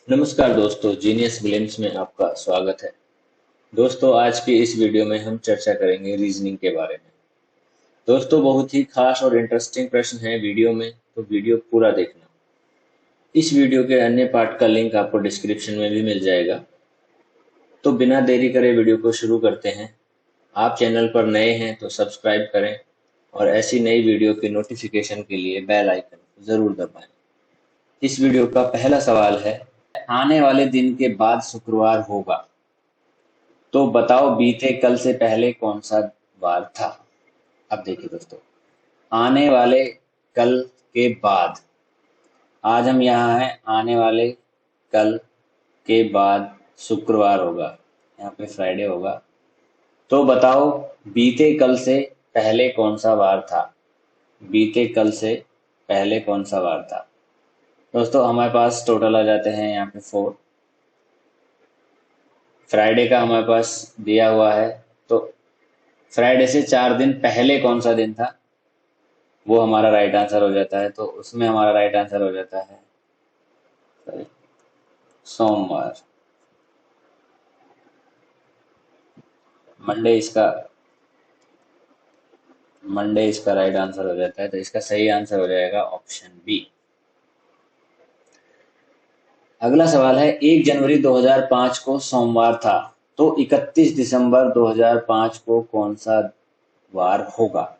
नमस्कार दोस्तों, genius glimpse में आपका स्वागत है। दोस्तों, आज की इस वीडियो में हम चर्चा करेंगे रीजनिंग के बारे में। दोस्तों, बहुत ही खास और इंटरेस्टिंग प्रश्न है वीडियो में, तो वीडियो पूरा देखना। इस वीडियो के अन्य पार्ट का लिंक आपको डिस्क्रिप्शन में भी मिल जाएगा। तो बिना देरी करे वीडियो को शुरू करते हैं। आप चैनल पर नए हैं तो सब्सक्राइब करें और ऐसी नई वीडियो की नोटिफिकेशन के लिए बेल आइकन को जरूर दबाएं। इस वीडियो का पहला सवाल है, आने वाले दिन के बाद शुक्रवार होगा, तो बताओ बीते कल से पहले कौन सा वार था। अब देखिए दोस्तों, आने वाले कल के बाद, आज हम यहाँ हैं, आने वाले कल के बाद शुक्रवार होगा, यहाँ पे फ्राइडे होगा। तो बताओ बीते कल से पहले कौन सा वार था। बीते कल से पहले कौन सा वार था। दोस्तों, हमारे पास टोटल आ जाते हैं यहाँ पे 4। फ्राइडे का हमारे पास दिया हुआ है, तो फ्राइडे से 4 दिन पहले कौन सा दिन था, वो हमारा राइट आंसर हो जाता है। तो उसमें हमारा राइट आंसर हो जाता है सोमवार। मंडे इसका मंडे इसका राइट आंसर हो जाता है। तो इसका सही आंसर हो जाएगा ऑप्शन बी। अगला सवाल है, 1 जनवरी 2005 को सोमवार था, तो 31 दिसंबर 2005 को कौन सा वार होगा।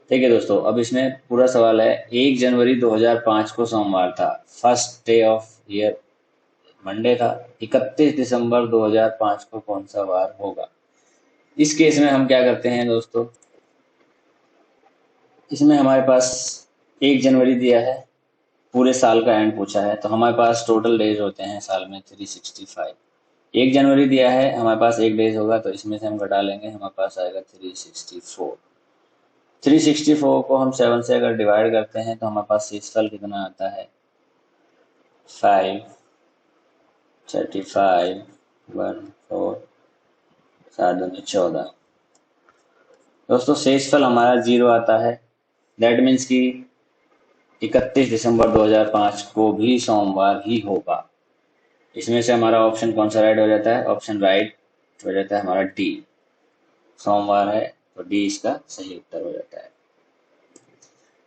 ठीक है दोस्तों, अब इसमें पूरा सवाल है, 1 जनवरी 2005 को सोमवार था, first day of year Monday था। 31 दिसंबर 2005 को कौन सा वार होगा। इस केस में हम क्या करते हैं दोस्तों, इसमें हमारे पास 1 जनवरी दिया है, पूरे साल का एंड पूछा है, तो हमारे पास टोटल डेज होते हैं साल में 365। 1 जनवरी दिया है, हमारे पास एक डेज होगा, तो इसमें से हम घटा लेंगे, हमारे पास आएगा 364। 364 को हम 7 से अगर डिवाइड करते हैं तो हमारे पास शेषफल कितना आता है, 5, 35, 1, 4, 7 दूनी 14। दोस्तों, शेषफल हमारा 0 आता है। दैट मीन्स कि 31 दिसंबर 2005 को भी सोमवार ही होगा। इसमें से हमारा ऑप्शन कौन सा राइट हो जाता है, ऑप्शन राइट हो जाता है हमारा डी, सोमवार है, तो डी इसका सही उत्तर हो जाता है।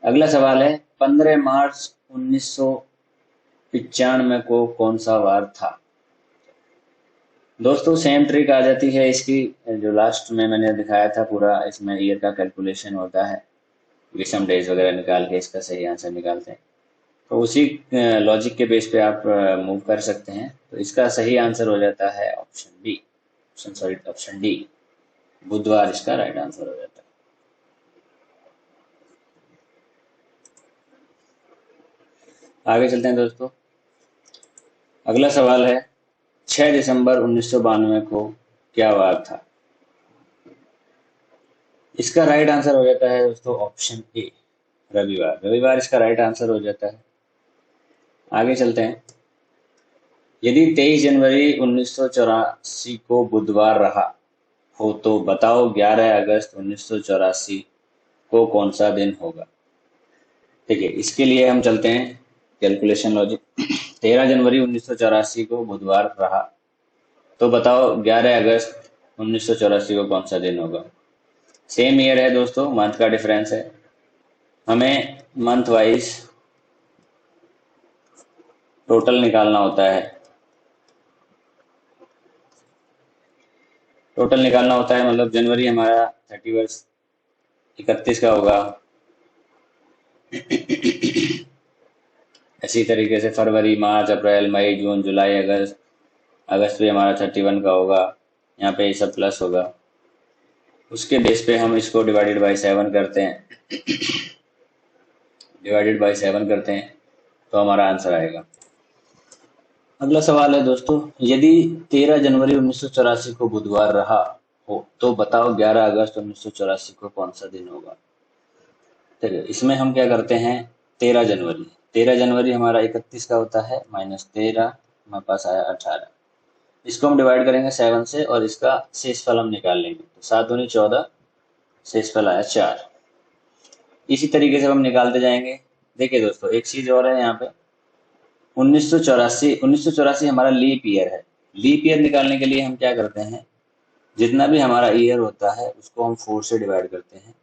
अगला सवाल है, 15 मार्च 1995 को कौन सा वार था। दोस्तों, सेम ट्रिक आ जाती है इसकी, जो लास्ट में मैंने दिखाया था पूरा, इसमें ईयर का कैलकुलेशन होता है, विषम डेज वगैरह निकाल के इसका सही आंसर निकालते हैं। तो उसी लॉजिक के बेस पे आप मूव कर सकते हैं। तो इसका सही आंसर हो जाता है ऑप्शन बी, ऑप्शन डी, बुधवार इसका राइट आंसर हो जाता है। आगे चलते हैं दोस्तों। अगला सवाल है, 6 दिसंबर 1992 को क्या वार था। इसका राइट आंसर हो जाता है दोस्तों ऑप्शन ए, रविवार। रविवार इसका राइट आंसर हो जाता है। आगे चलते हैं। यदि 23 जनवरी 1984 को बुधवार रहा हो, तो बताओ 11 अगस्त 1984 को कौन सा दिन होगा। ठीक है, इसके लिए हम चलते हैं कैलकुलेशन लॉजिक। 13 जनवरी 1984 को बुधवार रहा, तो बताओ 11 अगस्त 1984 को कौन सा दिन होगा। सेम ईयर है दोस्तों, मंथ का डिफरेंस है। हमें मंथ वाइज टोटल निकालना होता है। टोटल निकालना होता है मतलब जनवरी हमारा 31, 31 का होगा। इसी तरीके से फरवरी, मार्च, अप्रैल, मई, जून, जुलाई, अगस्त। अगस्त भी हमारा 31 का होगा, यहाँ पे ये सब प्लस होगा। उसके बेस पे हम इसको डिवाइडेड बाई 7 करते हैं। डिवाइडेड बाई 7 करते हैं तो हमारा आंसर आएगा। अगला सवाल है दोस्तों, यदि 13 जनवरी 1984 को बुधवार रहा हो, तो बताओ 11 अगस्त 1984 को कौन सा दिन होगा। ठीक है, इसमें हम क्या करते हैं, 13 जनवरी, 13 जनवरी हमारा 31 का होता है, -13 हमारे पास आया 18। इसको हम डिवाइड करेंगे 7 से और इसका शेषफल हम निकाल लेंगे, तो 7 दूनी 14, शेषफल आया 4। इसी तरीके से हम निकालते जाएंगे। देखिए दोस्तों, एक चीज और है यहाँ पे, 1984 हमारा लीप ईयर है। लीप ईयर निकालने के लिए हम क्या करते हैं, जितना भी हमारा ईयर होता है उसको हम 4 से डिवाइड करते हैं।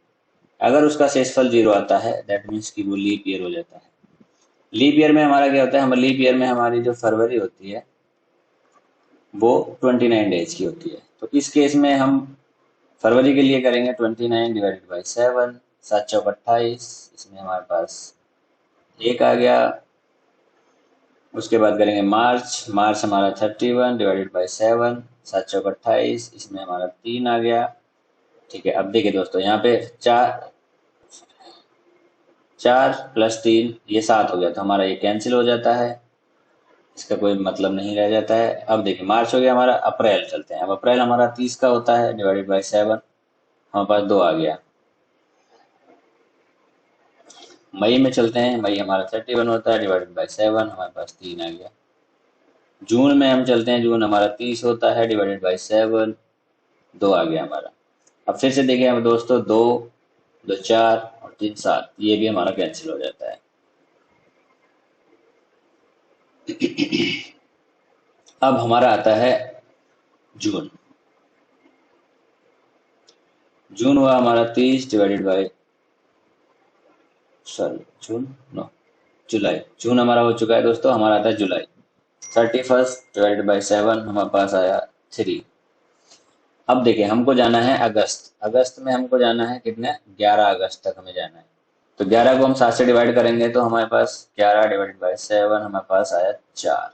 अगर उसका शेषफल 0 आता है दैट मीन्स कि वो लीप ईयर हो जाता है। लीप ईयर में हमारा क्या होता है, हम लीप ईयर में हमारी जो फरवरी होती है वो 29 डेज की होती है। तो इस केस में हम फरवरी के लिए करेंगे 29 डिवाइडेड बाई 7, 7 चौक 28, इसमें हमारे पास 1 आ गया। उसके बाद करेंगे मार्च, मार्च हमारा 31 डिवाइडेड बाई 7, 7 चौक 28, इसमें हमारा 3 आ गया। ठीक है, अब देखिए दोस्तों यहाँ पे 4 4 प्लस 3 ये 7 हो गया, तो हमारा ये कैंसिल हो जाता है, इसका कोई मतलब नहीं रह जाता है। अब देखिए मार्च हो गया हमारा, अप्रैल चलते हैं। अब अप्रैल हमारा 30 का होता है डिवाइडेड बाई 7, हमारे पास 2 आ गया। मई में चलते हैं, मई हमारा 31 होता है डिवाइडेड बाई 7, हमारे पास 3 आ गया। जून में हम चलते हैं, जून हमारा 30 होता है डिवाइडेड बाई 7, 2 आ गया हमारा। अब फिर से देखिए हम दोस्तों, 2 2 4 और 3 7, ये भी हमारा कैंसिल हो जाता है। अब हमारा आता है जून। जून हुआ हमारा 30 divided by, sorry June no जुलाई। जून हमारा हो चुका है दोस्तों, हमारा आता है जुलाई। 31 डिवाइडेड बाई 7, हमारे पास आया 3। अब देखिए हमको जाना है अगस्त। अगस्त में हमको जाना है कितने, 11 अगस्त तक हमें जाना है। तो 11 को हम 7 से डिवाइड करेंगे तो हमारे पास 11 डिवाइडेड बाई 7, हमारे पास आया 4।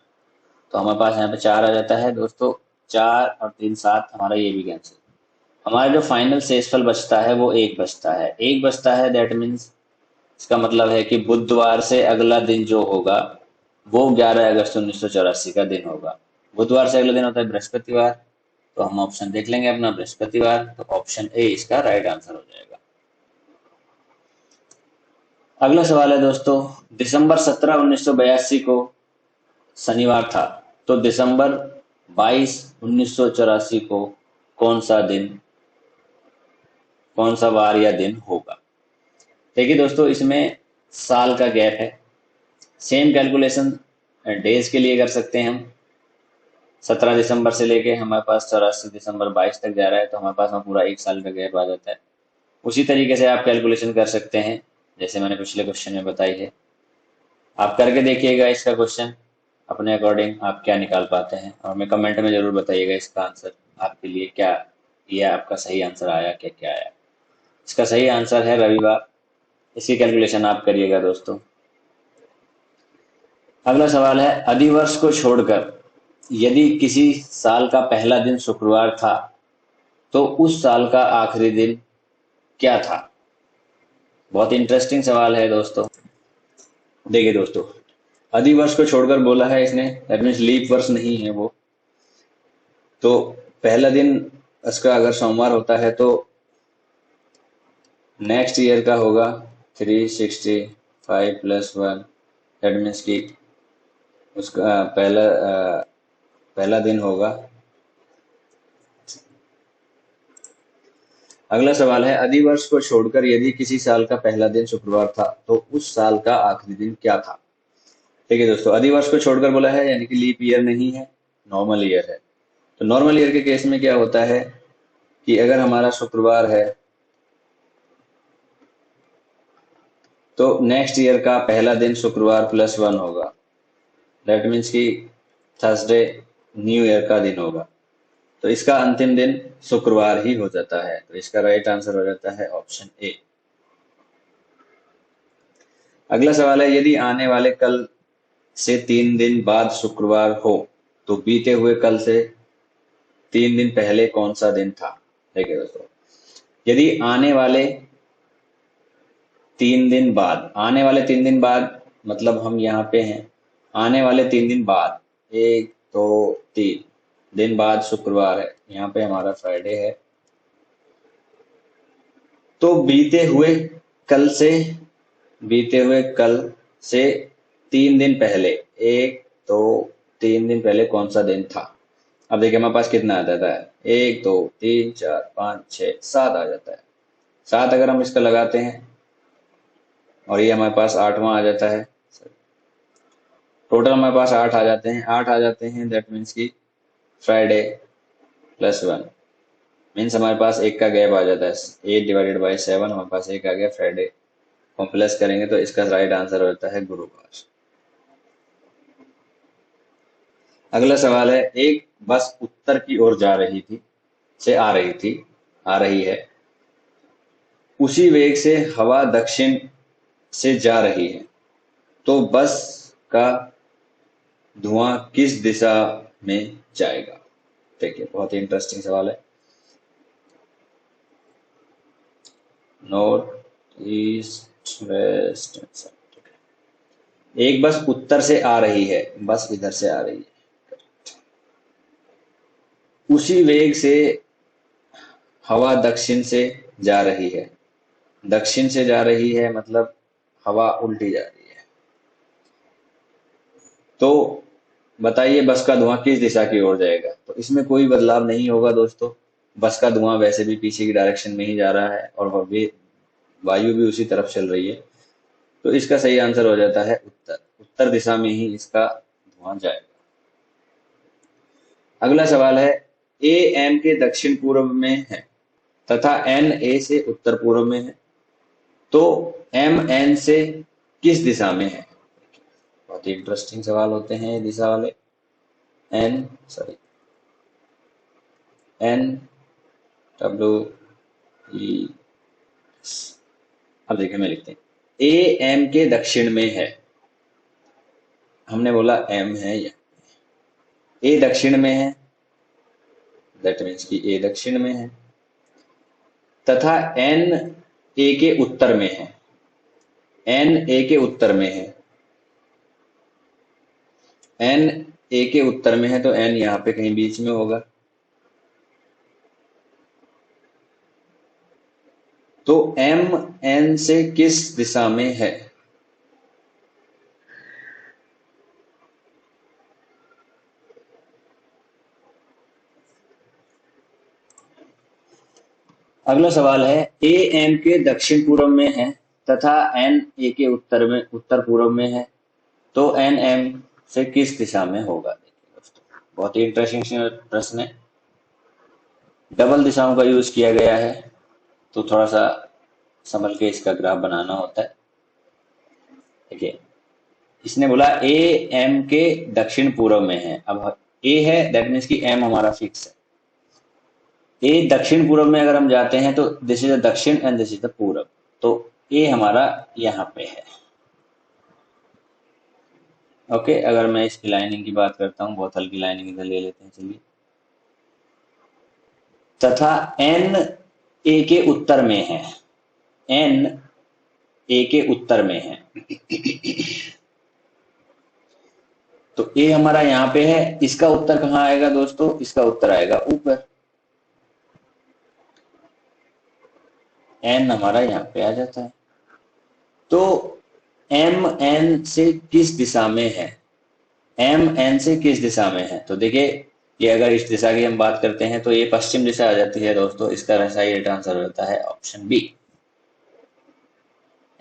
तो हमारे पास यहाँ पे 4 आ जाता है दोस्तों। 4 और 3 7, हमारा ये भी कैंसिल। हमारा जो फाइनल शेषफल बचता है वो 1 बचता है। 1 बचता है दैट मीन्स, इसका मतलब है कि बुधवार से अगला दिन जो होगा वो 11 अगस्त 1984 का दिन होगा। बुधवार से अगला दिन होता है बृहस्पतिवार, तो हम ऑप्शन देख लेंगे अपना बृहस्पतिवार, तो ऑप्शन ए इसका राइट आंसर हो जाएगा। अगला सवाल है दोस्तों, दिसंबर 17 1982 को शनिवार था, तो दिसंबर 22 1984 को कौन सा दिन, कौन सा वार या दिन होगा। देखिए दोस्तों इसमें साल का गैप है। सेम कैलकुलेशन डेज के लिए कर सकते हैं हम। 17 दिसंबर से लेके हमारे पास 84 दिसंबर 22 तक जा रहा है, तो हमारे पास में पूरा 1 साल का गैप आ जाता है। उसी तरीके से आप कैलकुलेशन कर सकते हैं जैसे मैंने पिछले क्वेश्चन में बताई है। आप करके देखिएगा इसका क्वेश्चन, अपने अकॉर्डिंग आप क्या निकाल पाते हैं, और हमें कमेंट में जरूर बताइएगा इसका आंसर आपके लिए क्या, यह आपका सही आंसर आया क्या क्या आया। इसका सही आंसर है रविवार। इसकी कैलकुलेशन आप करिएगा दोस्तों। अगला सवाल है, अधिवर्ष को छोड़कर यदि किसी साल का पहला दिन शुक्रवार था तो उस साल का आखिरी दिन क्या था। बहुत इंटरेस्टिंग सवाल है दोस्तों। देखिए दोस्तों, अधिवर्ष को छोड़कर बोला है इसने, दैट मीन्स लीप वर्ष नहीं है वो। तो पहला दिन इसका अगर सोमवार होता है तो नेक्स्ट ईयर का होगा 365 प्लस 1, दैट मीन्स कि उसका पहला दिन होगा। अगला सवाल है, अधिवर्ष को छोड़कर यदि किसी साल का पहला दिन शुक्रवार था तो उस साल का आखिरी दिन क्या था। ठीक है दोस्तों, अधिवर्ष को छोड़कर बोला है यानी कि लीप ईयर नहीं है, नॉर्मल ईयर है। तो नॉर्मल ईयर के केस में क्या होता है कि अगर हमारा शुक्रवार है तो नेक्स्ट ईयर का पहला दिन शुक्रवार प्लस 1 होगा, दैट मीन्स कि थर्सडे न्यू ईयर का दिन होगा। तो इसका अंतिम दिन शुक्रवार ही हो जाता है, तो इसका राइट आंसर हो जाता है ऑप्शन ए। अगला सवाल है, यदि आने वाले कल से 3 दिन बाद शुक्रवार हो तो बीते हुए कल से 3 दिन पहले कौन सा दिन था। देखिए दोस्तों, यदि आने वाले 3 दिन बाद, आने वाले 3 दिन बाद मतलब हम यहाँ पे हैं, आने वाले 3 दिन बाद 1 2 3 दिन बाद शुक्रवार है, यहाँ पे हमारा फ्राइडे है। तो बीते हुए कल से 3 दिन पहले, 1 2 3 दिन पहले कौन सा दिन था। अब देखिए हमारे पास कितना आ जाता है, 1 2 3 4 5 6 7 आ जाता है। 7 अगर हम इसका लगाते हैं और ये हमारे पास 8वां आ जाता है, टोटल हमारे पास 8 आ जाते हैं, 8 आ जाते हैं, दैट मीन्स कि फ्राइडे +1 मीन्स हमारे पास एक का गैप आ जाता है। 8/7 हमारे पास एक आ गया फ्राइडे, हम प्लस करेंगे तो इसका राइट आंसर होता है गुरुवार। अगला सवाल है, एक बस उत्तर की ओर जा रही थी से आ रही है, उसी वेग से हवा दक्षिण से जा रही है, तो बस का धुआं किस दिशा में जाएगा? देखिए बहुत ही इंटरेस्टिंग सवाल है। नॉर्थ, ईस्ट, वेस्ट, एक बस उत्तर से आ रही है, बस इधर से आ रही है, उसी वेग से हवा दक्षिण से जा रही है, दक्षिण से जा रही है मतलब हवा उल्टी जा रही है, तो बताइए बस का धुआं किस दिशा की ओर जाएगा? तो इसमें कोई बदलाव नहीं होगा दोस्तों, बस का धुआं वैसे भी पीछे की डायरेक्शन में ही जा रहा है और वायु भी उसी तरफ चल रही है, तो इसका सही आंसर हो जाता है उत्तर, उत्तर दिशा में ही इसका धुआं जाएगा। अगला सवाल है, ए एम के दक्षिण पूर्व में है तथा एन ए से उत्तर पूर्व में है, तो एम एन से किस दिशा में है? बहुत ही इंटरेस्टिंग सवाल होते हैं ये दिशा वाले। एन डब्ल्यू ई, अब देखिए मैं लिखते हैं, ए एम के दक्षिण में है, हमने बोला एम है या ए दक्षिण में है, दैट मीन्स कि ए दक्षिण में है, तथा एन ए के उत्तर में है, एन ए के उत्तर में है, एन ए के उत्तर में है, तो एन यहाँ पे कहीं बीच में होगा, तो एम एन से किस दिशा में है? अगला सवाल है, ए एम के दक्षिण पूर्व में है तथा एन ए के उत्तर पूर्व में है, तो एन एम से किस दिशा में होगा? देखिए दोस्तों बहुत ही इंटरेस्टिंग प्रश्न है, डबल दिशाओं का यूज किया गया है, तो थोड़ा सा संभल के इसका ग्राफ बनाना होता है। देखिए इसने बोला ए एम के दक्षिण पूर्व में है, अब ए है दैट मीन्स कि एम हमारा फिक्स है, ए दक्षिण पूर्व में अगर हम जाते हैं तो दिस इज द दक्षिण एंड दिस इज द पूरब, तो ए हमारा यहाँ पे है। ओके, अगर मैं इसकी लाइनिंग की बात करता हूँ, बहुत हल्की लाइनिंग इधर ले लेते हैं, चलिए, तथा एन ए के उत्तर में है, एन ए के उत्तर में है, तो ए हमारा यहाँ पे है, इसका उत्तर कहाँ आएगा दोस्तों? इसका उत्तर आएगा ऊपर, एन हमारा यहाँ पे आ जाता है, तो एम एन से किस दिशा में है? एम एन से किस दिशा में है? तो देखिए ये अगर इस दिशा की हम बात करते हैं तो ये पश्चिम दिशा आ जाती है दोस्तों, इसका सही राइट आंसर होता है option B,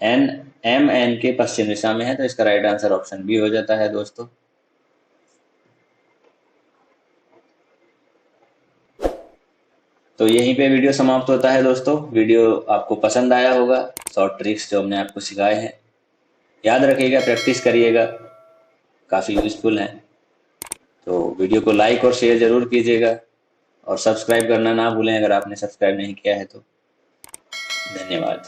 N M N के पश्चिम दिशा में है, तो इसका राइट आंसर ऑप्शन बी हो जाता है दोस्तों। तो यहीं पे वीडियो समाप्त होता है दोस्तों, वीडियो आपको पसंद आया होगा, शॉर्ट ट्रिक्स जो हमने आपको सिखाए हैं याद रखिएगा, प्रैक्टिस करिएगा, काफ़ी यूजफुल हैं। तो वीडियो को लाइक और शेयर जरूर कीजिएगा और सब्सक्राइब करना ना भूलें अगर आपने सब्सक्राइब नहीं किया है तो। धन्यवाद।